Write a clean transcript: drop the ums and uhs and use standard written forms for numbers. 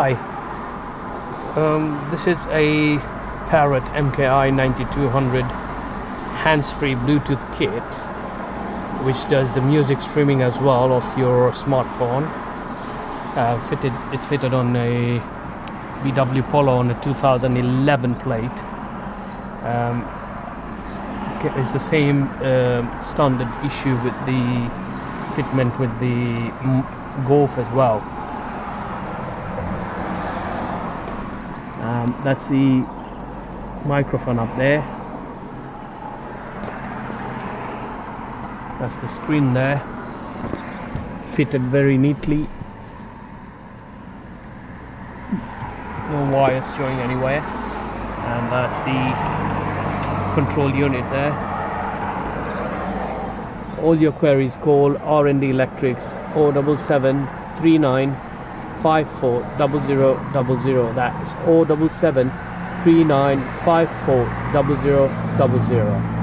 Hi, this is a Parrot MKi9200 hands-free Bluetooth kit which does the music streaming as well of your smartphone. It's fitted on a VW POLO on a 2011 plate. It's the same standard issue with the fitment with the Golf as well. That's the microphone up there. That's the screen there, fitted very neatly. No wires showing anywhere. And that's the control unit there. All your queries, call R&D Electrics 077 39 54 0000. That's 077 39 54 0000.